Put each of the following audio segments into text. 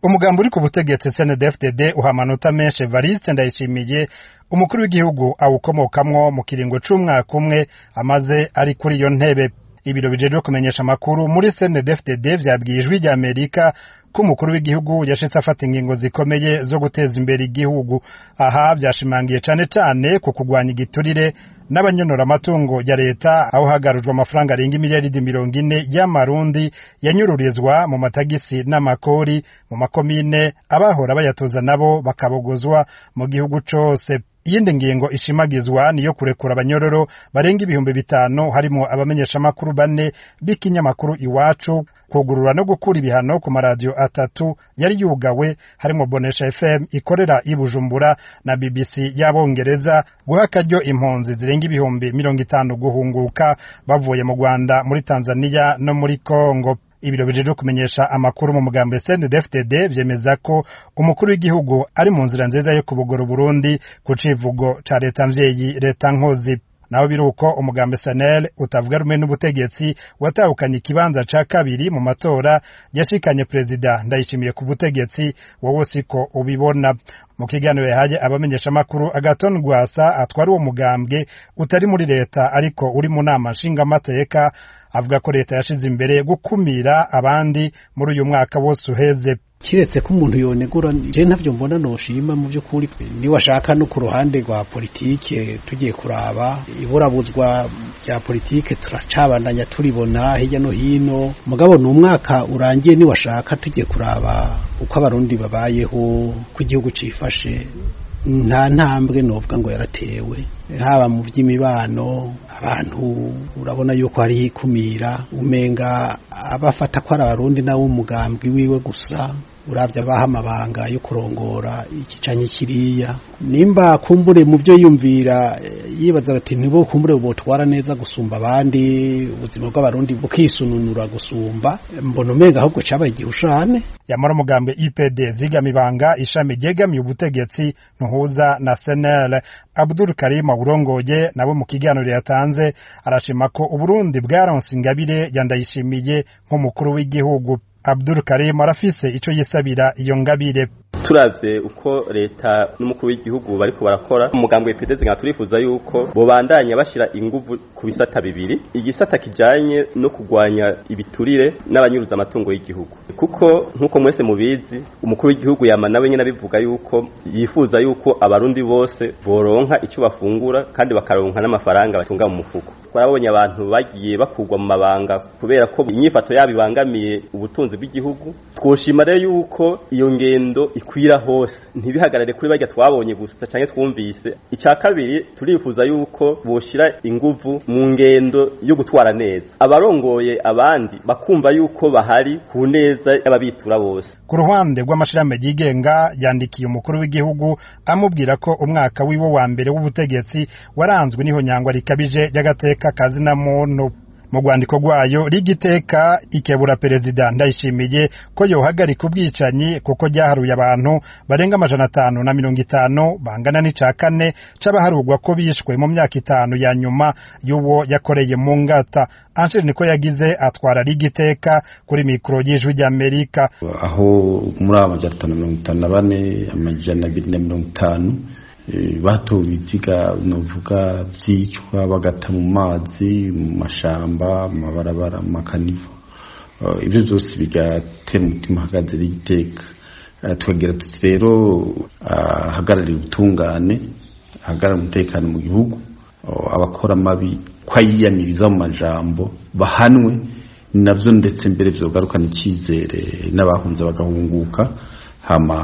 umugambi uri ku butegetsi Cndd uha amanota menshi Ndayishimiye umukuru w'igihugu awukomokamwo mu kiringo c'umwaka umwe amaze ari kuri iyo ntebe. Ibiro bijejwe kumenyesha amakuru muri Cndd vyabwiye ijwi rya Amerika ko umukuru w'igihugu yashitse afata ingingo zikomeye zo guteza imbere igihugu. Aha vyashimangiye cane ku kugwanya igiturire n'abanyonora amatungo ya leta, aho hagarujwe amafaranga arenga imiliyaridi 40 y'amarundi yanyururizwa mu matagisi n'amakori mu makomine, abahora bayatoza nabo bakabogozwa mu gihugu cose. Iyindi ngingo ishimagizwa niyo kurekura abanyororo barenga 5,000 harimo abamenyesha makuru 4 b'ikinyamakuru Iwacu, kugurura no gukura ibihano ku maradio 3 yari yugawe harimo Bonesha FM ikorera i Bujumbura na BBC y'Abongereza, guha akaryo impunzi zirenga 50,000 guhunguka bavuye mu Rwanda, muri Tanzania no muri Kongo. Ibiro bijejwe kumenyesha amakuru mu mugambi Cndd vyemeza ko umukuru w'igihugu ari mu nzira nziza yo kubugora Burundi ku civugo ca leta mvyeyi leta nkozi. Naho biruko umugambi SNL utavuga rumwe n'ubutegetsi watahukanye ikibanza ca kabiri mu matora yashikanye Perezida Ndayishimiye ku butegetsi, wowe siko ubibona. Mu kiganiro yahaye abamenyesha makuru, Agathon Rwasa atwari uwo mugambwe utari muri leta ariko uri mu nama nshingamateka, avuga ko leta yashize imbere gukumira abandi muri uyu mwaka wose uheze. Kiretse ko umuntu yonegura, je ntavyo mbona noshima mu byo kuri ni washaka no ku ruhande rwa politike tugiye kuraba iburabuzwa bya politike turacabandanya turibona hirya no hino. Mugabo n'umwaka urangiye ni washaka tugiye kuraba uko abarundi babayeho ku gihugu cifashe, nta ntambwe novuga ngo yaratewe, haba mu by'imibano abantu urabona yuko hari ikumira, umenga abafata ko ari abarundi nawo umugambwe wiwe gusa, uravye abaha amabanga yo kurongora ikicanye kiriya. Nimba kumbure mu byo yumvira yibaza ati nibo kumbure botwara neza gusumba abandi, ubuzima bw'abarundi bukisununura gusumba, mbona umenga ahubwo cabaye igihushane. Yamara umugambi IPD zigamibanga ishami ryegamiye ubutegetsi ntuhuza na SNL, Abdul Karim Burongoye nabo mu kiganiro yatanze arashima ko Uburundi bwaronse ingabire ya Ndayishimiye nk'umukuru w'igihugu. Abdul Karim arafise ico yisabira iyo ngabire. Turavye uko leta n'umukuru w'igihugu bariko barakora, umugambi w'IPD nga turifuza yuko bobandanya bashira inguvu ku bisata bibiri. Igisata kijanye no kugwanya ibiturire n'abanyuruza amatungo y'igihugu, kuko nkuko mwese mubizi umukuru w'igihugu yama nawe nyene bivuga yuko yifuza yuko abarundi bose boronka icyo bafungura kandi bakaronka n'amafaranga batunga mu mufuko. Twarabonye abantu bagiye bakugwa mu mabanga kubera ko inyifato yabibangamiye ubutunzi bw'igihugu. Twoshima rero yuko iyo ngendo ikwira hose, ntibihagarare kuri barya twabonye gusa canke twumvise. Icya kabiri turifuza yuko boshira inguvu mu ngendo yo gutwara neza, abarongoye abandi bakumva yuko bahari ku neza y'ababitura bose. Ku ruhande rw'amashirahamwe yigenga yandikiye umukuru w'igihugu amubwira ko umwaka wiwe wa mbere w'ubutegetsi waranzwe niho nyangwa rikabije y'agateka kazina muntu. Mu rwandiko rwayo rigiteka ikebura Perezida Ndayishimiye ko yohagarika ubwicanyi kuko ryaharuye abantu barenga 550 bangana n'ica 4 c'abaharugwa ko bishwe mu myaka 5 ya nyuma y'uwo yakoreye mu ngata. Angel niko yagize atwara rigiteka kuri mikro y'ijwi rya Amerika. Aho muri 554 250 batowe ibiziga novuga byicwa bagata mu mazi, mu mashamba, amabarabara, makanivo. Ibyo byose bigatera umutima hagaze rigiteka. Twegera tuti rero hagararira ubutungane, hagararira umutekano mu gihugu, abakora mabi kwayiyamiriza mu majambo bahanwe, navyo ndetse mbere vyogarukana icyizere n'abahunze bagahunguka. Hama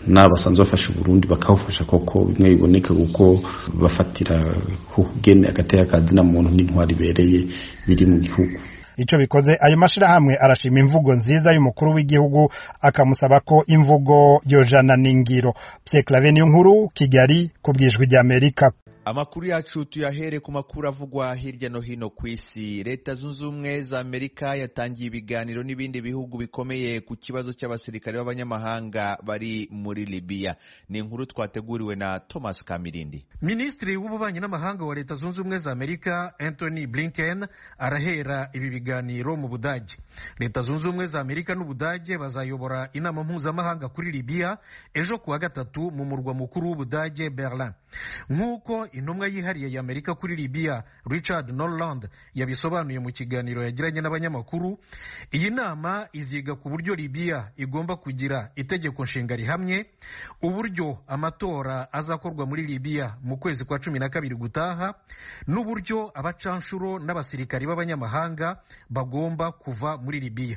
n'abasanzwe bafasha Burundi bakawufasha koko bimwe biboneka kuko bafatira kugene agateka kazina muntu n'intwari bereye biri mu gihugu. Ico bikoze ayo mashirahamwe arashima imvugo nziza y'umukuru w'igihugu, akamusaba ko imvugo yojana n'ingiro. Pierre Claver Niyonkuru, Kigali, kubwijwi rya Amerika. Amakuru yacu tuyahere ku makuru avugwa hirya no hino ku isi. Leta zunze ubumwe za Amerika yatangiye ibiganiro n'ibindi bihugu bikomeye ku kibazo cy'abasirikare b'abanyamahanga bari muri Libya. Ni inkuru twateguriwe na Thomas Kamirindi. Minisitiri w'ububanyi n'amahanga wa Leta zunze ubumwe za Amerika Anthony Blinken arahera ibi biganiro mu Budage. Leta zunze ubumwe za Amerika n'Ubudage bazayobora inama mpuzamahanga kuri Libya ejo kuwa gatatu mu murwa mukuru w'Ubudage Berlin. Nk'uko intumwa yihariye ya Amerika kuri Libya Richard Norland yabisobanuye mu kiganiro yagiranye n'abanyamakuru, iyi nama iziga ku buryo Libya igomba kugira itegeko nshinga rihamye, uburyo amatora azakorwa muri Libya mu kwezi kwa 12 gutaha, n'uburyo abacanshuro n'abasirikari b'abanyamahanga bagomba kuva muri Libya.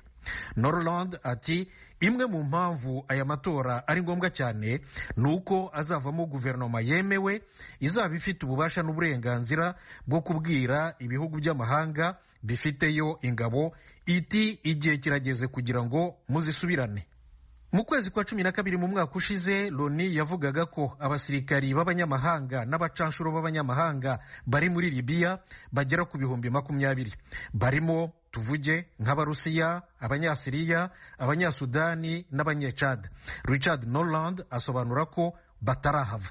Norland ati imwe mu mpamvu aya matora ari ngombwa cyane nuko azavamo guverinoma yemewe izaba ifite ububasha n'uburenganzira bwo kubwira ibihugu by'amahanga bifiteyo ingabo iti igihe kirageze kugira ngo muzisubirane. Mu kwezi kwa 12 mu mwaka ushize, Loni yavugaga ko abasirikari b'abanyamahanga n'abacanshuro b'abanyamahanga bari muri Libya bagera ku 20,000. Barimo tuvuge nk'Abarusiya, Abanyasiriya, Abanyasudani n'Abanyechad. Richard Norland asobanura ko batarahava.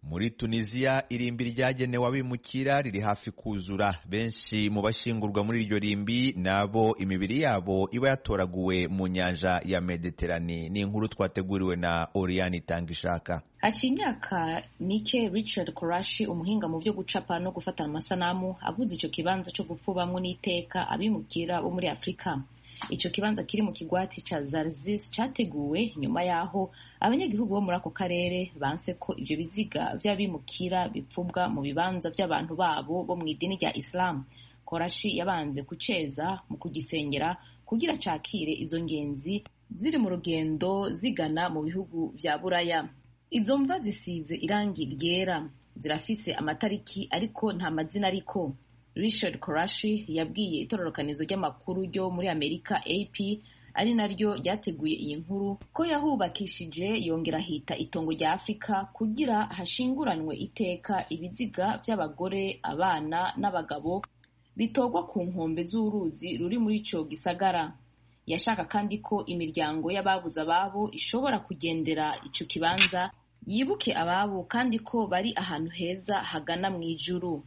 Muri Tunisia irimbi ryagenewe abimukira riri hafi kuzura. Benshi mu bashingurwa muri iryo rimbi nabo imibiri yabo iba yatoraguwe mu nyanja ya Mediterane. Ni inkuru twateguriwe na Oriane Tangishaka. Haciye imyaka mike Richard Korashi, umuhinga mu byo gucapa no gufata amasanamu, aguze icyo kibanza cyo gupfubamwo n'iteka abimukira bo muri Afrika. Icyo kibanza kiri mu kigwati ca Zarzis cyateguwe nyuma yaho abanyagihugu bo muri ako karere banse ko ivyo biziga vy'abimukira bipfubwa mu bibanza by'abantu babo bo mu idini rya Islam. Korashi yabanze kuceza mu kugisengera kugira cakire izo ngenzi ziri mu rugendo zigana mu bihugu vya Buraya. Izo mva zisize irangi ryera, zirafise amatariki ariko nta mazina ariko. Richard Korashi yabwiye itororokanizo ry'amakuru ryo muri Amerika AP, ari naryo ryateguye iyi nkuru, ko yahubakishije yongera hita itongo rya Afrika kugira hashinguranwe iteka ibiziga by'abagore, abana n'abagabo bitogwa ku nkombe z'uruzi ruri muri ico gisagara. Yashaka kandi ko imiryango y'ababuze ababo ishobora kugendera ico kibanza yibuke ababo kandi ko bari ahantu heza hagana mu ijuru.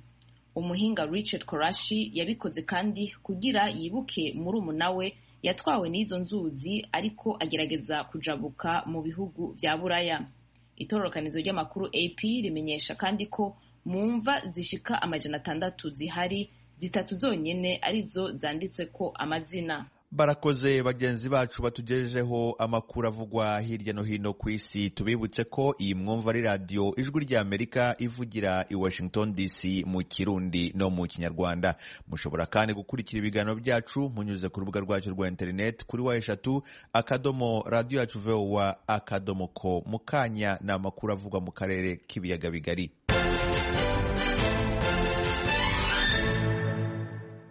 Umuhinga Richard Korashi yabikoze kandi kugira yibuke murumuna we yatwawe n'izo nzuzi ariko agerageza kujabuka mu bihugu vya Buraya. Itororokanizo ry'amakuru AP rimenyesha kandi ko mu mva zishika 600 zihari, 3 zonyene arizo zanditse ko amazina. Barakoze bagenzi bacu batugejejeho amakuru avugwa hirya no hino ku isi. Tubibutse ko iyi mwumva ari radio Ijwi rya Amerika ivugira i Washington DC mu Kirundi no mu Kinyarwanda. Mushobora kandi gukurikira ibiganiro byacu munyuze ku rubuga rwacu rwa internet kuri wa3.radio@voa.com. Mukanya na amakuru avugwa mu karere k'ibiyaga bigari.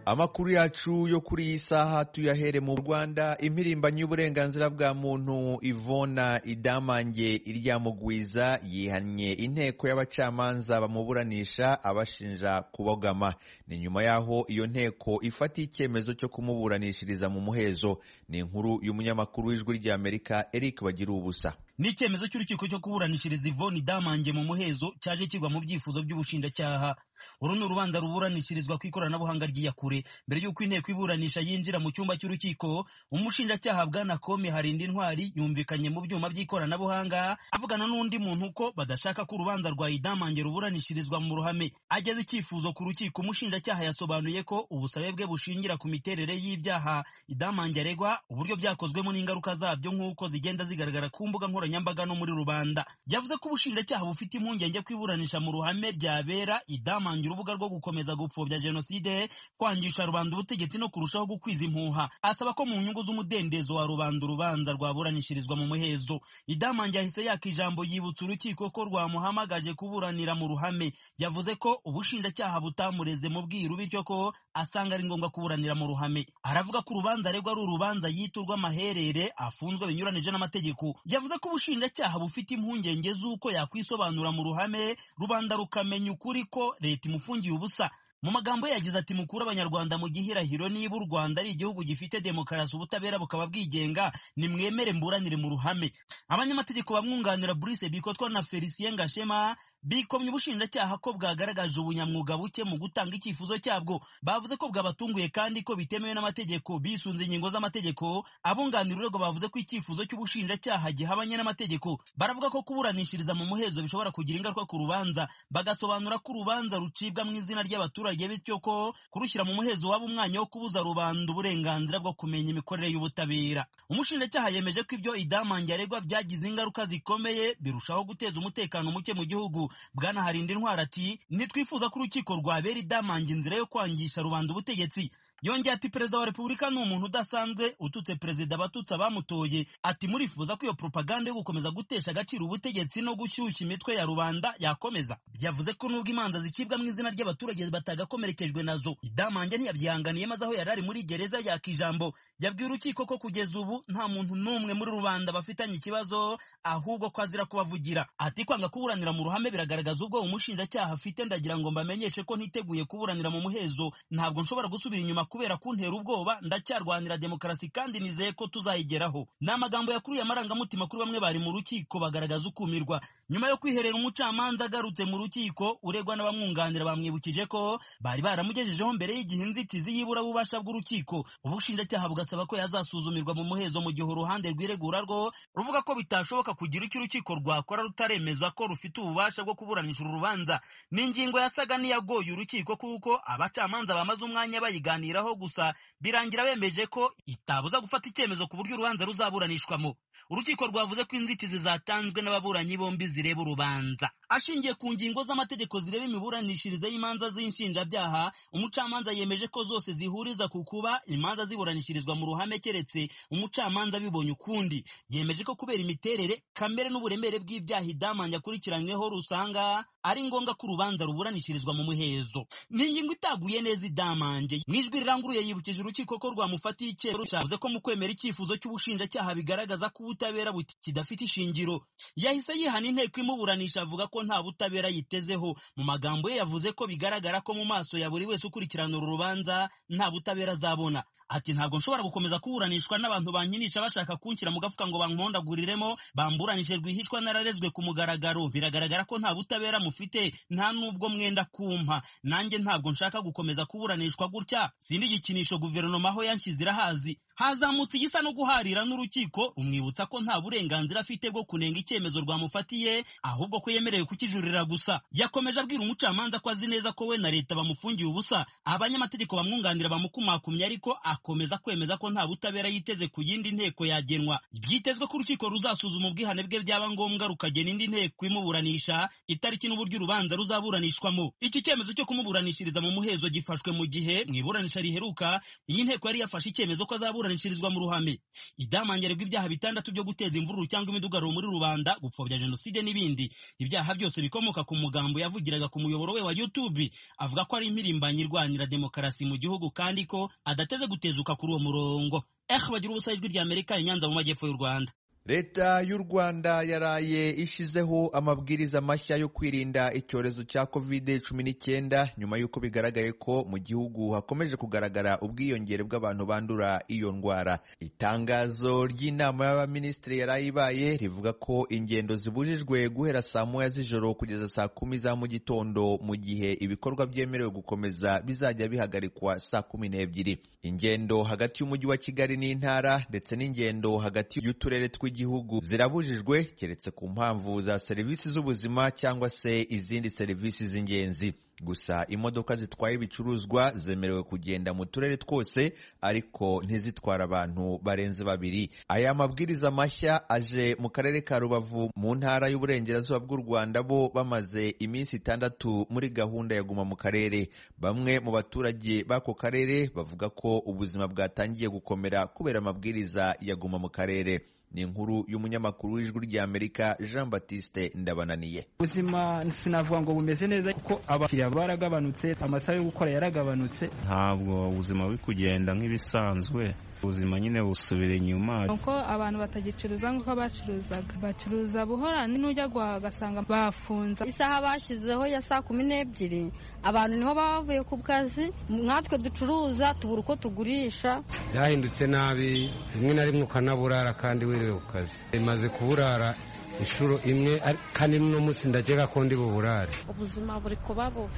Amakuru yacu yo kuri iyi saha tuyahere mu Rwanda. Impirimbanyi y'uburenganzira bwa muntu Ivona Idamange Iryamugwiza yihannye inteko y'abacamanza bamuburanisha abashinja kubogama. Ni nyuma yaho iyo nteko ifata icyemezo cyo kumuburanishiriza mu muhezo. Ni inkuru y'umunyamakuru w'Ijwi rya Amerika Eric Bagirubusa. Ni icyemezo cy'urukiko cyo kuburanishiriza Ivona Idamange mu muhezo cyaje kigwa mu byifuzo by'ubushinjacyaha. Uru ni urubanza ruburanishirizwa ku ikoranabuhanga ry'iyakure. Mbere y'uko inteko iburanisha yinjira mu cyumba cy'urukiko, umushinjacyaha Bwana Kome Harinda Intwari yumvikanye mu byuma by'ikoranabuhanga avugana n'undi muntu ko badashaka ko urubanza rwa Idamange ruburanishirizwa mu ruhame. Ageze icyifuzo ku rukiko, umushinjacyaha yasobanuye ko ubusabe bwe bushingira ku miterere y'ibyaha Idamange aregwa, uburyo byakozwemo n'ingaruka zabyo nk'uko zigenda zigaragara ku mbuga nkoranyambaga no muri rubanda. Yavuze ko ubushinjacyaha bufite impungenge kwiburanisha mu ruhame ryabera Idamange urubuga rwo gukomeza gupfobya jenoside, kwangisha rubanda ubutegetsi no kurushaho gukwiza impuha. Asaba ko mu nyungu z'umudendezo wa rubanda urubanza rwaburanishirizwa mu muhezo. Idamange yahise yaka ijambo yibutsa urukiko ko rwamuhamagaje kuburanira mu ruhame. Yavuze ko ubushinjacyaha butamureze mu bwiru, bityo ko asanga ari ngombwa kuburanira mu ruhame. Aravuga ko urubanza aregwa ari urubanza yiturwa amaherere afunzwe binyuranije n'amategeko. Yavuze ko ubushinjacyaha bufite impungenge z'uko yakwisobanura mu ruhame rubanda rukamenya ukuri ko leta imufungiye ubusa. Mu magambo yagize ati mukuru abanyarwanda mu gihirahiro niba u Rwanda ari igihugu gifite demokarasi ubutabera bukaba bwigenga nimwemere mburanire mu ruhame. Abanyamategeko bamwunganira Brice Bikotwa na Felicien Gashema bikomye ubushinjacyaha ko bwagaragaje ubunyamwuga buke mu gutanga icyifuzo cyabwo. Bavuze ko bwabatunguye kandi ko bitemewe n'amategeko bisunze ingingo z'amategeko. Abunganira urego bavuze ko icyifuzo cy'ubushinjacyaha gihabanye n'amategeko. Baravuga ko kuburanishiriza mu muhezo bishobora kugira ingaruka ku rubanza, bagasobanura ko urubanza rucibwa mu izina ry'abaturage, bityo ko kurushyira mu muhezo waba umwanya wo kubuza rubanda uburenganzira bwo kumenya imikorere y'ubutabera. Umushinjacyaha yemeje ko ibyo Idamange aregwa byagize ingaruka zikomeye birushaho guteza umutekano muke mu gihugu. Bwana Harinda Intwari ati ntitwifuza ko urukiko rwabera Idamange inzira yo kwangisha rubanda ubutegetsi. Yongeye ati perezida wa repubulika ni umuntu udasanzwe ututse perezida abatutsi abamutoye. Ati murifuza ko iyo propaganda yo gukomeza gutesha agaciro ubutegetsi no gushyushya imitwe ya rubanda yakomeza. Byavuze ko nubwo imanza zicibwa mu izina ry'abaturage batagakomerekejwe nazo, Idamange ntiyabyihanganiye maze aho yarari muri gereza yaka ijambo. Yabwiye urukiko ko kugeza ubu nta muntu n'umwe muri rubanda bafitanye ikibazo, ahubwo ko azira kubavugira. Ati kwanga kuburanira mu ruhame biragaragaza ubwo umushinjacyaha afite. Ndagira ngo mbamenyeshe ko ntiteguye kuburanira mu muhezo. Ntabwo nshobora gusubira inyuma kubera kuntera ubwoba. Ndacyarwanira demokarasi kandi nizeye ko tuzayigeraho. N'amagambo yakuruye amarangamutima kuri bamwe bari mu rukiko bagaragaza ukumirwa. Nyuma yo kwiherera umucamanza agarutse mu rukiko, uregwa n'abamwunganira bamwibukije ko bari baramugejejeho mbere y'igihe inzitizi y'ibura bubasha bw'urukiko. Ubushinjacyaha bugasaba ko yazasuzumirwa mu muhezo mu gihe uruhande rw'iregura rwo ruvuga ko bitashoboka kugira icyo urukiko rwakora rutaremeza ko rufite ububasha bwo kuburanisha urubanza. Ni ingingo yasaga n'iyagoye urukiko kuko abacamanza bamaze umwanya bayiganiraho, gusa birangira bemeje ko itabuza gufata icyemezo ku buryo urubanza ruzaburanishwamo. Urukiko rwavuze ko inzitizi zatanzwe n'ababuranyi bombi zireba urubanza. Ashingiye ku ngingo z'amategeko zireba imiburanishirize y'imanza z'inshinjabyaha, umucamanza yemeje ko zose zihuriza ku kuba imanza ziburanishirizwa mu ruhame keretse umucamanza bibonye ukundi. Yemeje ko kubera imiterere, kamere n'uburemere bw'ibyaha Idamange akurikiranyweho rusanga ari ngombwa ko urubanza ruburanishirizwa mu muhezo. Ni ingingo itaguye neza Idamange. Mu ijwi riranguruye yibukije urukiko ko rwamufatiye icyemezo cyavuze ko mu kwemera icyifuzo cy'ubushinjacyaha bigaragaza ko ubutabera kidafite ishingiro. Yahise yihana inteko imuburanisha avuga ko nta butabera yitezeho. Mu magambo ye yavuze ko bigaragara ko mu maso ya buri wese ukurikirana uru rubanza nta butabera azabona. Ati ntabwo nshobora gukomeza kuburanishwa n'abantu bankinisha bashaka kunshyira mu gafuka ngo bankondaguriremo, bamburanije rwihishwa nararezwe ku mugaragaro. Biragaragara ko nta butabera mufite, nta nubwo mwenda kumpa. Nanjye ntabwo nshaka gukomeza kuburanishwa gutya. Sindi igikinisho guverinoma aho yanshyize irahazi. Hazamutse igisa no guharira n'urukiko umwibutsa ko nta burenganzira afite bwo kunenga icyemezo rwamufatiye, ahubwo ko yemerewe kukijurira gusa. Yakomeje abwira umucamanza ko azi neza ko we na leta bamufungiye ubusa. Abanyamategeko bamwunganira bamukumakumye, ariko akomeza kwemeza ko nta butabera yiteze ku yindi nteko yagenwa. Byitezwe ko urukiko ruzasuzuma ubwihane bwe byaba ngombwa rukagena indi nteko imuburanisha, itariki n'uburyo urubanza ruzaburanishwamo. Iki cyemezo cyo kumuburanishiriza mu muhezo gifashwe mu gihe mu iburanisha riheruka iyi nteko yari yafashe icyemezo ko azaburanishirizwa mu ruhame. Idamange aregwa ibyaha 6 byo guteza imvururu cyangwa imidugararo muri rubanda, gupfobya jenoside n'ibindi. Ibyaha byose bikomoka ku mugambo yavugiraga ku muyoboro we wa YouTube avuga ko ari impirimbanyi irwanira demokarasi mu gihugu kandi ko adateze gutezuka kuri uwo murongo. Bagira ubusa ijwi ry'Amerika Nyanza mu majyepfo y'u Rwanda. Leta y'u Rwanda yaraye ishizeho amabwiriza mashya yo kwirinda icyorezo cya COVID-19 nyuma y'uko bigaragaye ko mu gihugu hakomeje kugaragara ubwiyongere bw'abantu bandura iyo ndwara. Itangazo ry'inama y'abaminisitiri yarayibaye rivuga ko ingendo zibujijwe guhera saa 9 z'ijoro kugeza saa 10 za mu gitondo, mu gihe ibikorwa byemerewe gukomeza bizajya bihagarikwa saa 12. Ingendo hagati y'umujyi wa Kigali n'intara ndetse n'ingendo hagati y'uturere tw'igihugu zirabujijwe keretse ku mpamvu za serivisi z'ubuzima cyangwa se izindi serivisi z'ingenzi. Gusa imodoka zitwaye ibicuruzwa zemerewe kugenda mu turere twose, ariko ntizitwara abantu barenze 2. Aya mabwiriza mashya aje mu karere ka Rubavu mu ntara y'uburengerazuba bw'u Rwanda, bo bamaze iminsi 6 muri gahunda ya guma mu karere. Bamwe mu baturage b'ako karere bavuga ko ubuzima bwatangiye gukomera kubera amabwiriza ya guma mu karere. Ni inkuru y'umunyamakuru w'ijwi ry'Amerika Jean Baptiste Ndabananiye. Ubuzima sinavuga ngo bumeze neza kuko abakiriya baragabanutse, amasaha yo gukora yaragabanutse. Ntabwo ubuzima buri kugenda nk'ibisanzwe ubuzima nyine busubira inyuma uko abantu batagicuruza nk'uko bacuruzaga bacuruza buhora n'ujya guhaha ugasanga bafunze isaha bashyizeho ya saa 12 abantu niho bavuye ku kazi nkatwe ducuruza tubura uko tugurisha byahindutse nabi rimwe na rimwe ukanaburara kandi wiriwe ku kazi imaze kuburara inshuro imwe kandi no munsi ndagera ko ndi buburare ubuzima buri kuba bubi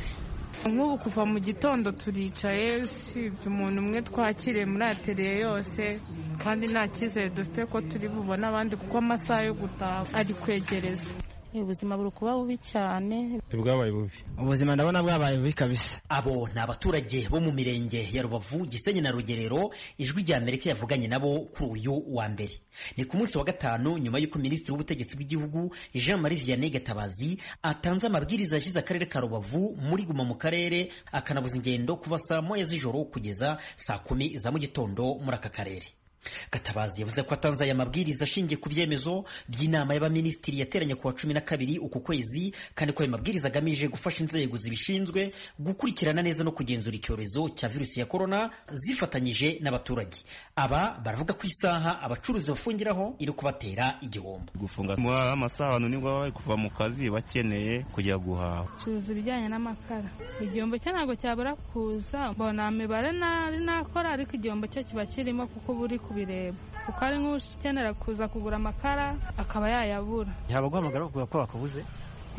nk'ubu kuva mu gitondo turicaye usibye umuntu umwe twakiriye muri ateriye yose kandi nta cyizere dufite ko turi bubone abandi kuko amasaha yo gutaha ari kwegereza ubuzima buri kuba bubi cyane bwabaye bubi ubuzima ndabona bwabaye bubi kabisa abo ni abaturage bo mu mirenge ya Rubavu Gisenyi na Rugerero ijwi rya Amerika yavuganye nabo kuri uyu wa mbere ni ku munsi wa gatanu nyuma y'uko minisitiri w'ubutegetsi bw'igihugu Jean Marie Vianney Gatabazi atanze amabwiriza yashyize akarere ka Rubavu muri guma mu karere akanabuza ingendo kuva saa 9 z'ijoro kugeza saa 10 za mu gitondo muri aka karere. Gatabazi yavuze ko atanze aya mabwiriza ashingiye ku byemezo by'inama y'abaminisitiri yateranye ku wa 12 uku kwezi kandi ko ayo mabwiriza agamije gufasha inzego zibishinzwe gukurikirana neza no kugenzura icyorezo cya virusi ya corona zifatanyije n'abaturage. Aba baravuga ko isaha abacuruzi bafungiraho iri kubatera igihombo. Gufunga mu amasaha nibwo bari kuva mu kazi bakeneye kujya guhaha. Curuza ibijyanye n'amakara. Igihombo cyo ntago cyabura kuza mbona imibare nakora ariko igihombo cyo kiba kirimo kuko buri bireba kuko ari nk'ukenera kuza kugura amakara akaba yayabura. Yaba guhamagara kuvuga ko bakabuze?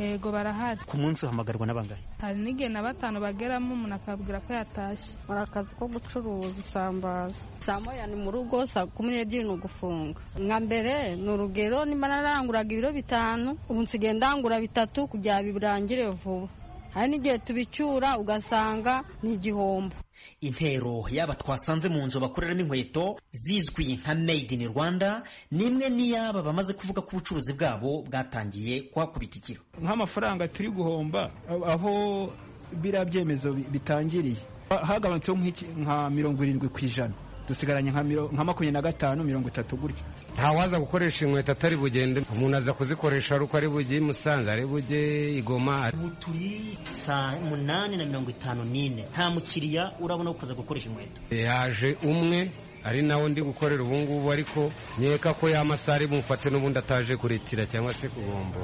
Yego barahari. Ku munsi uhamagarwa n'abangahe? Hari n'igihe na 5 bageramo umuntu akabwira ko yatashye. Marakazi ko gucuruza isambaza. Saa 9 ni mu rugo, saa 12 ni ugufunga. Nka mbere ni urugero nimba naranguraga ibiro 5 ubu nsigaye ndangura 3 kugira birangire vuba. Hari n'igihe tubicyura ugasanga ni igihombo. Intero yaba twasanze mu nzu bakoreramo inkweto zizwi nka Made in Rwanda nimwe niyaba bamaze kuvuga ko ubucuruzi bwabo bwatangiye kuhakubitikira. Nk'amafaranga turi guhomba aho birabyemezo bitangiriye hagabanutse nka 70%. Dusigaranye nka 25-30 gutyo. Ntawaza gukoresha inkweto atari bugende umuntu aza kuzikoresha aruko ari bugiye Musanze ari bujye Igoma. Turi saa 8:54 nta mukiriya urabona ukaza gukoresha inkweto. Yaje umwe ari nawo ndi gukorera ubungubu ariko nyeka ko yamasari bumfate n'ubundi ataje kuretira cyangwa se kugomba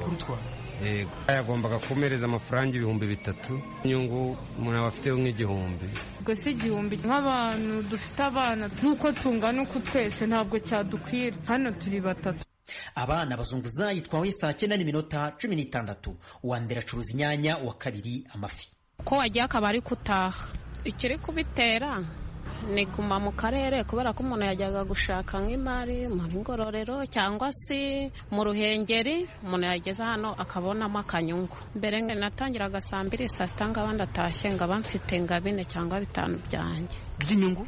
yego yagombaga kumereza amafaranga 3,000 inyungu umuntu abafite nk'igihumbi. Ubwo si igihumbi nk'abantu dufite abana nuko tungana uko twese ntabwo cyadukwira hano turi 3. Abana bazunguza yitwawe saa 9:16 uwa mbere acuruza inyanya uwa kabiri amafi. Ko wagiye akabari kutaha ikiri kubitera ni guma mu karere kubera ko umuntu yajyaga gushaka nk'imari muri Ngororero cyangwa se mu Ruhengeri umuntu yageze hano akabonamo akanyungu. Mbere natangiraga saa 2 saa 6 ngabandi atashye ngaba mfite nga 4 cyangwa 5 byanjye by'inyungu.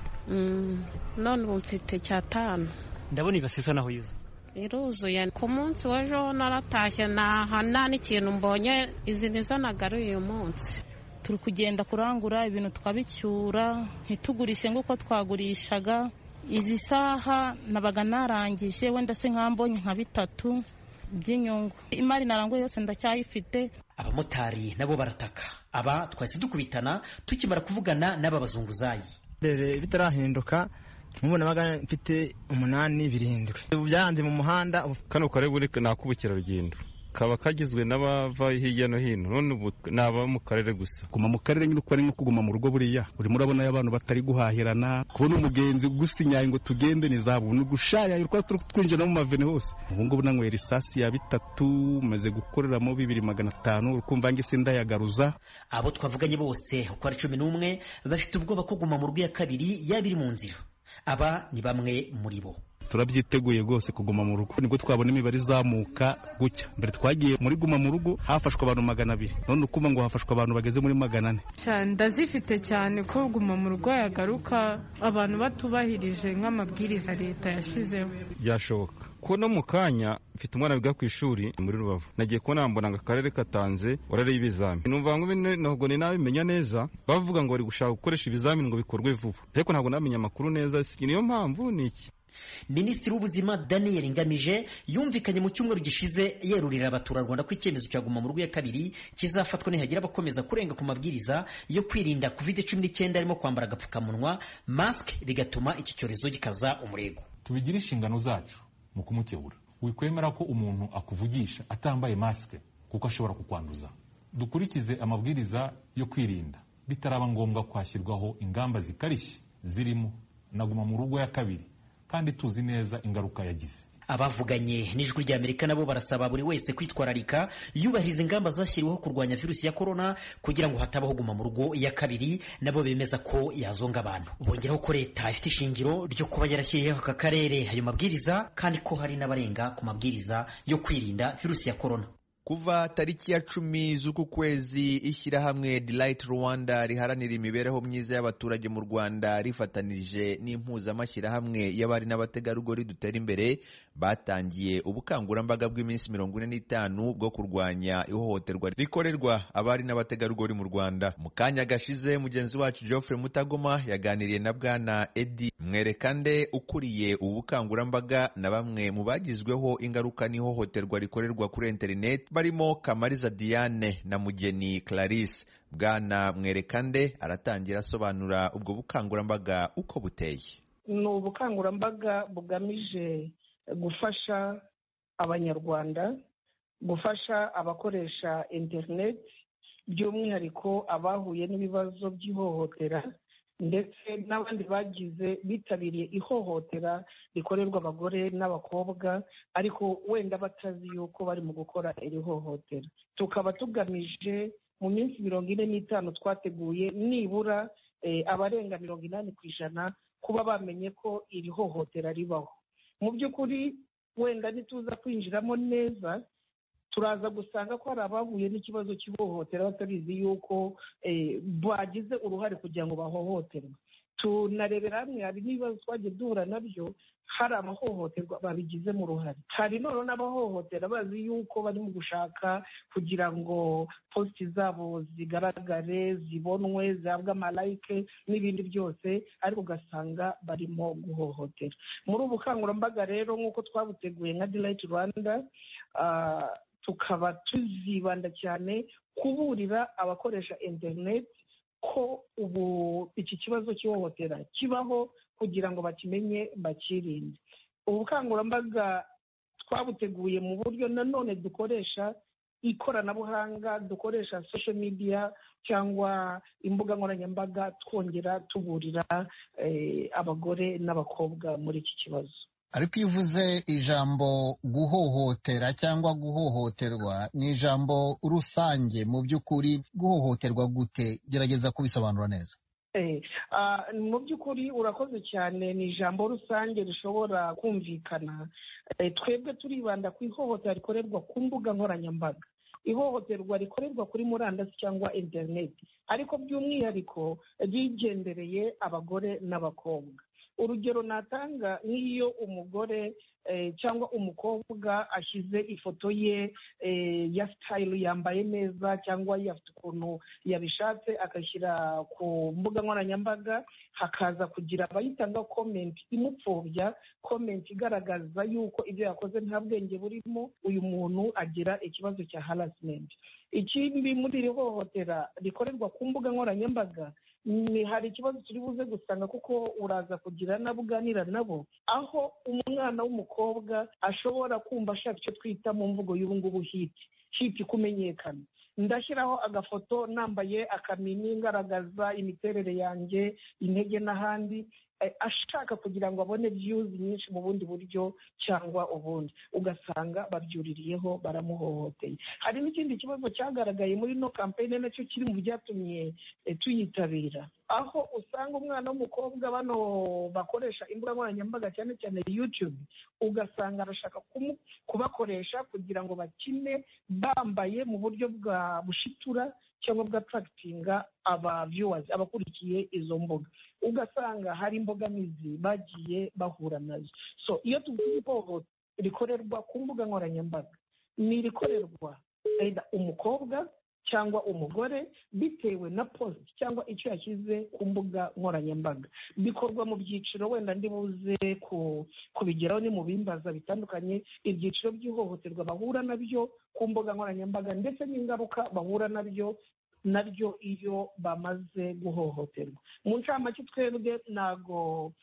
None ubu mfite cya 5. Ndabona ibasisa naho yuze iruzuye. Ku munsi w'ejo naratashye nta n'ikintu mbonye izi nizanagaruye uyu munsi. Turi kugenda kurangura ibintu twabicyura ntitugurishe nguko twagurishaga. Izi saha nabaga narangije wenda se nkambonye nka 3 by'inyungu. Imari naranguye yose ndacyayifite. Abamotari nabo barataka. Aba twase dukubitana tukimara kuvugana n'aba bazunguzayi. Bitarahinduka mubona baga mfite 8-7 byanze mu muhanda. Kano kare buri nakubukira rugendo kaba kagizwe n'abava hirya no hino none ubu naba mu karere gusa. Guma mu karere nyine uko ari nko kuguma mu rugo buriya uri murabona y'abantu batari guhahirana kubona umugenzi gusinyaye ngo tugende ni zabu no gushaya yuko twinjira mu mavene hose. Ubu ngubu nanywera isasi ya 3 maze gukoreramo 2,500 ukumva ngise ndayagaruza. Abo twavuganye bose uko ari 11 bafite ubwoba ko guma mu rugo ya kabiri yabiri mu nzira. Aba ni bamwe muri bo. Turabyiteguye gose kuguma mu rugo nibwo twabona imibare izamuka gucya. Mbere twagiye muri guma mu rugo hafashwe abantu 200 none ukuba ngo hafashwe abantu bageze muri 400. Cyane ndazifite cyane ko guma mu rugo yagaruka abantu batubahirije nk'amabwiriza leta yashizeho. Byashoboka ko no mu kanya mfite umwana wiga ku ishuri muri Rubavu nagiye ko nambona ngo akarere katanze warareye ibizami. Numva ngo ntabwo ni nabimenya neza bavuga ngo bari gushaka gukoresha ibizamini ngo bikorwe vuba ariko ntabwo namenya amakuru neza. Niyo mpamvu niki Minisitiri w'ubuzima Daniel Ngamije yumvikanye mu cyumweru gishize yerurira abaturarwanda ko icyemezo cya guma mu rugo ya kabiri kizafatwa nihagira abakomeza kurenga ku mabwiriza yo kwirinda COVID-19 harimo kwambara agapfukamunwa mask, bigatuma iki cyorezo gikaza umurego. Tubigira inshingano zacu mu kumukebura. Wikwemera ko umuntu akuvugisha atambaye mask kuko ashobora kukwanduza. Dukurikize amabwiriza yo kwirinda bitaraba ngombwa kwashyirwaho ingamba zikarishye zirimo na guma mu rugo ya kabiri, kandi tuzi neza ingaruka yagize. Abavuganye n'ijwi rya Amerika nabo barasaba buri wese kwitwararika yubahiriza ingamba zashyiriweho kurwanya virusi ya corona kugira ngo hatabaho guma mu rugo ya kabiri, nabo bemeza ko yazonga abantu. Bongeraho ko leta ifite ishingiro ryo kuba yarashyiriyeho aka karere ayo mabwiriza, kandi ko hari n'abarenga ku mabwiriza yo kwirinda virusi ya corona. Kuva tariki ya 10 z'uku kwezi, ishyirahamwe Delight Rwanda riharanira imibereho myiza y'abaturage mu Rwanda rifatanije n'impuzamashyirahamwe y'abari n'abategarugori dutera imbere batangiye ubukangurambaga bw'iminsi 45 bwo kurwanya ihohoterwa rikorerwa abari n'abategarugori mu Rwanda. Mu kanya gashize mugenzi wacu Geoffrey Mutagoma yaganiriye na bwana Eddie Mwerekande ukuriye ubukangurambaga na bamwe mu bagizweho ingaruka n'ihohoterwa rikorerwa kuri internet barimo Kamariza Diane na Mugeni Clarisse. Bwana Mwerekande aratangira asobanura ubwo bukangurambaga uko buteye. Ni ubukangurambaga bugamije gufasha abanyarwanda, gufasha abakoresha internet, by'umwihariko abahuye n'ibibazo by'ihohotera ndetse n'abandi bagize bitabiriye ihohotera rikorerwa abagore n'abakobwa ariko wenda batazi yuko bari mu gukora iri hohotera. Tukaba tugamije mu minsi 45 twateguye nibura abarenga 80% kuba bamenye ko iri hohotera ribaho. Mu by'ukuri wenda nituza kwinjiramo neza turaza gusanga ko hari abahuye n'ikibazo cy'ihohotera batabizi yuko bagize uruhare kugira ngo bahohoterwe. Tunarebera hamwe hari n'ibibazo twagiye duhura nabyo, hari abahohoterwa babigizemo uruhare, hari none n'abahohotera bazi yuko bari mu gushaka kugira ngo posti zabo zigaragare, zibonwe, zihabwe amalike n'ibindi byose, ariko ugasanga barimo guhohotera. Muri ubu bukangurambaga rero nk'uko twabuteguye nka Delight Rwanda, tukaba tuzibanda cyane kuburira abakoresha internet ko ubu iki kibazo cy'ihohotera kibaho kugira ngo bakimenye bakirinde. Ubukangurambaga twabuteguye mu buryo nanone dukoresha ikoranabuhanga, dukoresha social media cyangwa imbuga nkoranyambaga, twongera tuburira abagore n'abakobwa muri iki kibazo. Ariko iyo uvuze ijambo guhohotera cyangwa guhohoterwa ni ijambo rusange, mu by'ukuri guhohoterwa gute? Gerageza kubisobanura neza. Mu by'ukuri urakoze cyane, ni ijambo rusange rishobora kumvikana. Twebwe turibanda ku ihohotera rikorerwa ku mbuga nkoranyambaga, ihohoterwa rikorerwa kuri murandasi cyangwa internet, ariko by'umwihariko rigendereye abagore n'abakobwa. Urugero natanga nk'iyo umugore cyangwa umukobwa ashyize ifoto ye ya style, yambaye neza cyangwa yafite ukuntu yabishatse agashyira ku mbuga nkoranyambaga, hakaza kugira abayitanga comment imupfobya, comment igaragaza yuko ibyo yakoze nta bwenge burimo, uyu muntu agira ikibazo cya harassment. Ikindi muri iri hohotera rikorerwa ku mbuga nkoranyambaga, hari ikibazo turi buze gusanga kuko uraza kugira nabo uganira nabo, aho umwana w'umukobwa ashobora kumva ashaka icyo twita mu mvugo y'ubu ngubu hiti kumenyekana. Ndashyiraho agafoto nambaye akamini ngaragaza imiterere yanjye, intege n'ahandi, ashaka kugira ngo abone views nyinshi mu bundi buryo cyangwa ubundi, ugasanga babyuririyeho baramuhohoteye. Hari n'ikindi kibazo cyagaragaye muri no campaign nacyo kiri mu byatumye tuyitabira, aho usanga umwana w'umukobwa bano bakoresha imbuga nkoranyambaga cyane cyane YouTube, ugasanga arashaka kubakoresha kugira ngo bakine bambaye mu buryo bwa bushitura cyangwa bwa attractinga aba viewers, abakurikiye izo mbuga, ugasanga hari imbogamizi bagiye bahura nazo. So iyo tuvuze ihohotera rikorerwa ku mbuga nkoranyambaga, ni rikorerwa umukobwa cyangwa umugore bitewe na post cyangwa icyo yashyize ku mbuga nkoranyambaga. Bikorwa mu byiciro, wenda ndibuze kubigeraho ni mu bimbaza bitandukanye, ibyiciro by'ihohoterwa bahura nabyo ku mbuga nkoranyambaga ndetse n'ingaruka bahura nabyo iyo bamaze guhohoterwa. Mu ncamake twebwe ntago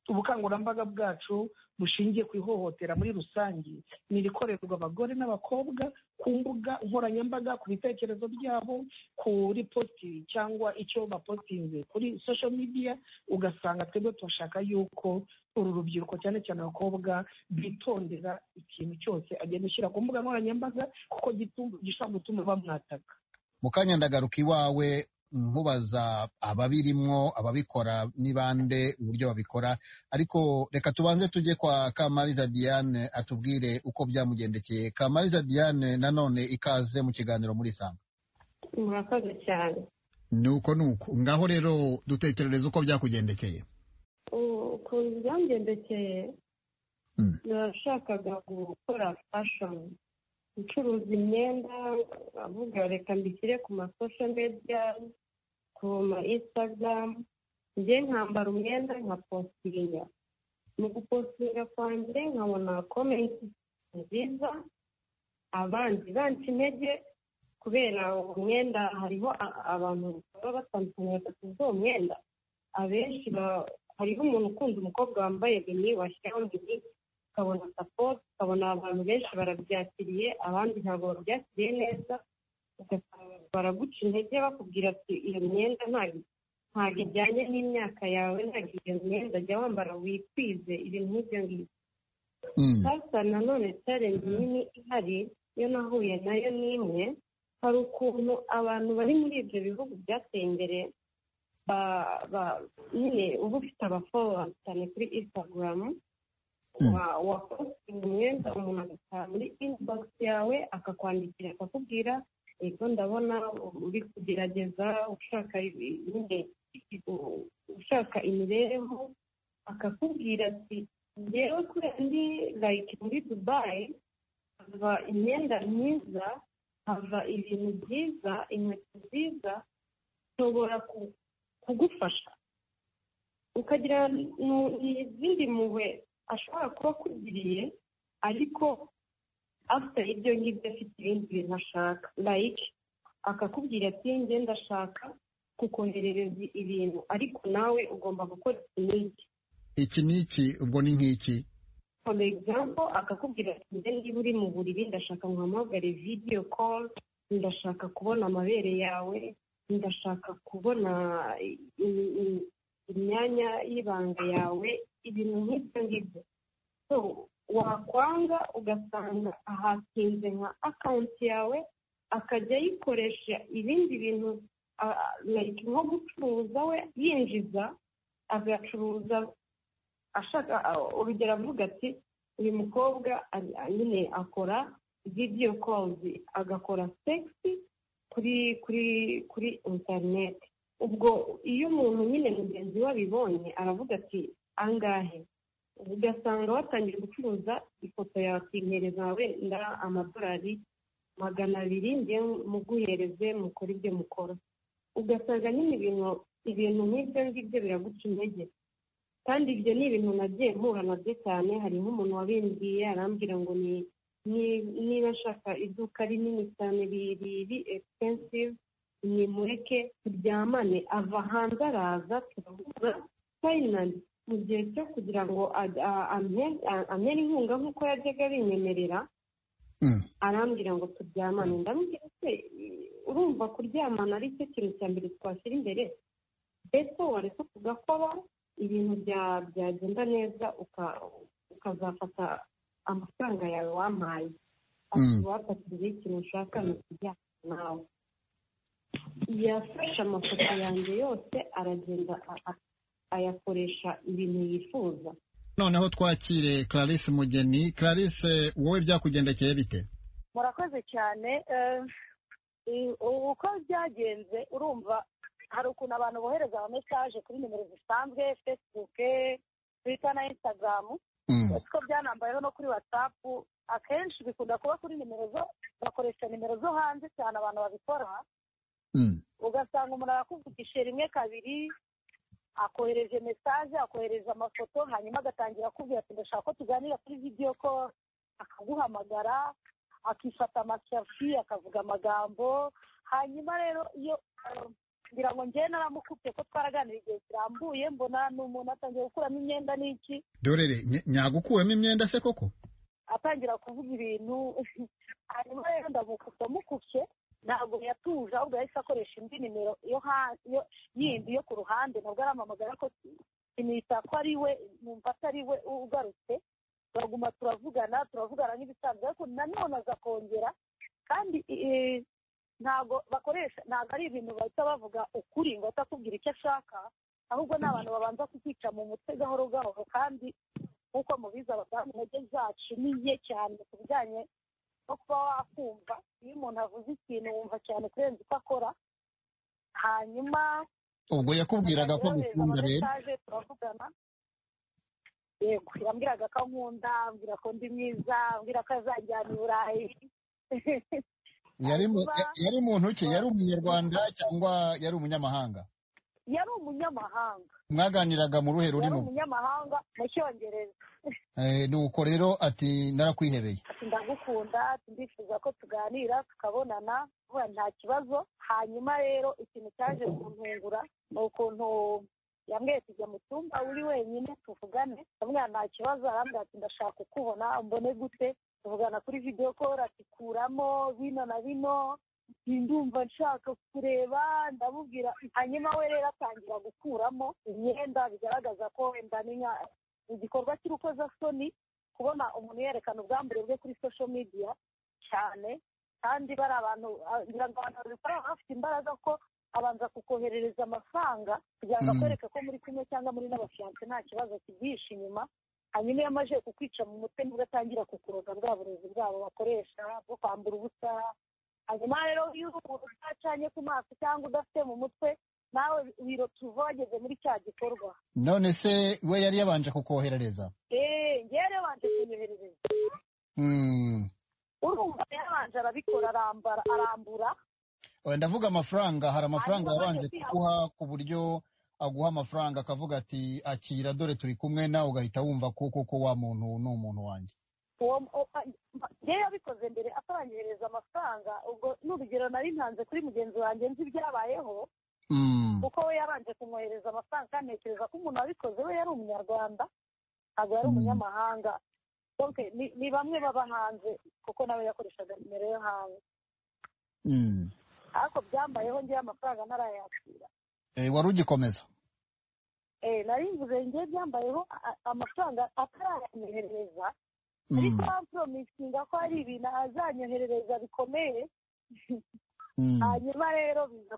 ubukangurambaga bwacu bushingiye ku ihohotera muri rusange, ni irikorerwa abagore n'abakobwa ku mbuga nkoranyambaga, ku bitekerezo byabo, kuri posti cyangwa icyo bapostinze kuri social media. Ugasanga twebwe turashaka yuko uru rubyiruko cyane cyane abakobwa bitondera ikintu cyose agenda ushyira ku mbuga nkoranyambaga kuko gishobora gutuma bamwataka. Mukanya ndagaruka iwawe nkubaza ababirimwo, ababikora ni bande, uburyo babikora, ariko reka tubanze tujye kwa Kamariza Diane atubwire uko byamugendekeye. Kamariza Diane, nanone ikaze mu kiganiro muri Sanga. Murakoze cyane. Nuko ngaho rero dutekerereza uko byakugendekeye. Ukuntu byangendekeye, nashakaga gukora fashion, gucuruza imyenda, avuga reka mbishyire ku masosho media, ku ma Instagram, njye nkambara umwenda nkapostinga. Mu gupostinga kwanjye nkabona comment nziza, abandi banca intege kubera umwenda hariho abantu baba batandukanye batatu uwo mwenda. Abenshi hariho umuntu ukunda umukobwa wambaye bini, washyiraho bini, ukabona support, ukabona abantu benshi barabyakiriye, abandi ntabwo babyakiriye neza, ugasanga baraguca intege bakubwira ati iyo myenda ntabwo ijyanye n'imyaka yawe, ntabwo iyo myenda jya wambara wikwize, ibintu nk'ibyo ngibyo. Sasa nanone challenge nini ihari yo nahuye nayo n'imwe, hari ukuntu abantu bari muri ibyo bihugu byateye imbere nyine uba ufite abafollowers cyane kuri Instagram, wapostinga umwenda, umuntu agataha muri inbox yawe akakwandikira akakubwira ego ndabona uri kugerageza ushaka imibereho, akakubwira ati rero kuri ndi like muri Dubai hava imyenda myiza, hava ibintu byiza, inkweto nziza, nshobora kugufasha. Ukagira n'izindi muwe ashobora kuba akugiriye, ariko after ibyo ngibyo afite ibindi bintu ashaka, like akakubwira ati njye ndashaka kukoherereza ibintu, ariko nawe ugomba gukora iki n'iki. Ubwo ni nk'iki? For example, akakubwira ati njye niba uri mu buriri ndashaka nkuhamagare video call, ndashaka kubona amabere yawe, ndashaka kubona imyanya y'ibanga yawe, ibintu nk'ibyo ngibyo. So wakwanga ugasanga ahatinze nka account yawe, akajya yikoresha ibindi bintu like nko gucuruza, we yinjiza agacuruza ashaka. Urugero avuga ati uyu mukobwa nyine akora video calls, agakora sexy kuri internet. Ubwo iyo umuntu nyine mugenzi we abibonye aravuga ati angahe, ugasanga watangiye gucuruza ifoto yawe akinhereza wenda $200, 200 njye muguhereze mukora ibyo mukora. Ugasanga nyine ibintu nk'ibyo ngibyo biraguca intege. Kandi ibyo ni ibintu nagiye mpura nabyo cyane. hari nk'umuntu wabimbwiye arambwira ngo niba nshaka iduka rinini cyane riri expensive, nimureke turyamane. Ava hanze araza turahuza finally mu gihe cyo kugira ngo amere inkunga nk'uko yajyaga abinyemerera, arambwira ngo turyamane. ndamubwira se urumva kuryamana ari cyo kintu cya mbere twashyira imbere? Mbese waretse tugakora ibintu byagenda neza, ukazafata amafaranga yawe wampaye, wafatiriye ikintu ushaka ni kuryamana nawe. Yafashe amafoto yanjye yose aragenda ayakoresha ibintu yifuza. Noneho twakire Clarisse Mugeni. Clarisse, wowe byakugendekeye bite? Murakoze cyane. Uko byagenze, urumva hari ukuntu abantu bohereza ama message kuri nimero zisanzwe, Facebook, Twitter na Instagram. Uko byanambayeho no kuri WhatsApp, akenshi bikunda kuba kuri nimero zo bakoresha nimero zo hanze cyane abantu babikora ugasanga umuntu arakuvugisha rimwe kabiri akohereje mesaje akohereje amafoto hanyuma agatangira kubwira ati ndashaka ko tuganira kuri video ko akaguhamagara akifata amasafi akavuga amagambo hanyuma rero iyo ngira ngo njye naramukubye ko twaraganira igihe kirambuye mbona n'umuntu atangiye gukuramo imyenda n'iki dorere nyagukuramo imyenda se koko atangira kuvuga ibintu hanyuma rero ndamukubye ntabwo yatuje ahubwo yahise akoresha indi nimero yindi yo ku ruhande nabwo arampamagara ko sinita ko ari we numva atari we ugarutse turaguma turavugana nk'ibisanzwe ariko nanone aza kongera kandi ntabwo bakoresha ntabwo ari ibintu bahita bavuga ukuri ngo atakubwira icyo ashaka ahubwo ni abantu babanza kukwica mu mutwe gahoro gahoro kandi nk'uko mubizi abadamu intege zacu ni nke cyane ku bijyanye no kuba wakumva iyo umuntu avuze ikintu wumva cyane kurenza uko akora hanyuma ubwo yakubwiraga ko agukunda rero turavugana yego yambwiraga ko ankunda ambwira ko ndi mwiza ambwira ko azajyana i burayi yari muntu ki yari umunyarwanda cyangwa yari umunyamahanga yari umunyamahanga mwaganiraga mu ruhe rurimo yari umunyamahanga mu cyongereza nuko rero ati narakwihebeye ati ndagukunda ati ndifuza ko tuganira tukabonana nta kibazo hanyuma rero ikintu cyaje kuntungura ni ukuntu yambwiye tujya mu cyumba uri wenyine tuvugane ndamubwira nta kibazo arambwira ati ndashaka kukubona mbone gute tuvugana kuri video call ati kuramo bino na bino ndumva nshaka kureba ndamubwira hanyuma we rero atangira gukuramo imyenda bigaragaza ko wenda ni igikorwa cy'urukozasoni kubona umuntu yerekana ubwambure bwe kuri social media cyane kandi bari abantu ngira ngo abantu babikora bafite imbaraga ko abanza kukoherereza amafaranga kugira ngo akwereke ko muri kumwe cyangwa muri n'abafiyanse nta kibazo kibyihishe inyuma hanyuma iyo amaze kukwica mu mutwe nibwo atangira kukuroga bwa burezi bwabo bakoresha bwo kwambura ubusa hanyuma rero iyo umuntu utacanye ku maso cyangwa udafite mu mutwe nawe wirotuva wageze muri cya gikorwa none se we yari yabanje kukoherereza njye yari yabanje kunyoherereza urumva yabanje arabikora arambura ndavuga amafaranga hari amafaranga yabanje kuguha ku buryo aguha amafaranga akavuga ati akira dore turi kumwe nawe ugahita wumva ko wa muntu ni umuntu wanjye njyewe yabikoze mbere ataranyohereza amafaranga ubwo n'urugero nari ntanze kuri mugenzi wanjye nzi ibyabayeho kuko we yabanje kumwohereza amafaranga kandi ntekereza ko umuntu wabikoze we yari umunyarwanda ntabwo yari umunyamahanga ni bamwe baba hanze kuko nawe yakoreshaga nimero yo hanze ariko byambayeho ngewe amafaranga ntarayakira wari ugikomeza nari mvuze ngewe byambayeho amafaranga atarayanyohereza ariko bamporomisinga ko hari ibintu azanyoherereza bikomeye hanyuma rero biza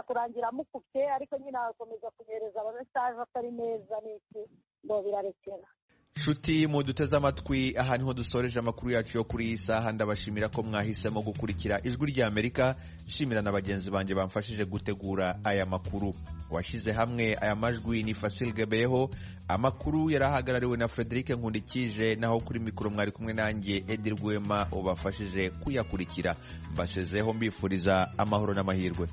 kurangira amukubye ariko nyine agakomeza kunyohereza amamesaje atari meza n'iki ngo birarekera nshuti muduteze amatwi aha niho dusoreje amakuru yacu yo kuri iyi saha ndabashimira ko mwahisemo gukurikira ijwi ry'Amerika nshimira na bagenzi banjye bamfashije gutegura aya makuru washyize hamwe aya majwi ni Fasil Gebeho amakuru yarahagarariwe na Frederic Nkundikije naho kuri mikoro mwari kumwe nanjye Edi Rwema ubafashije kuyakurikira mbasezeho mbifuriza amahoro n'amahirwe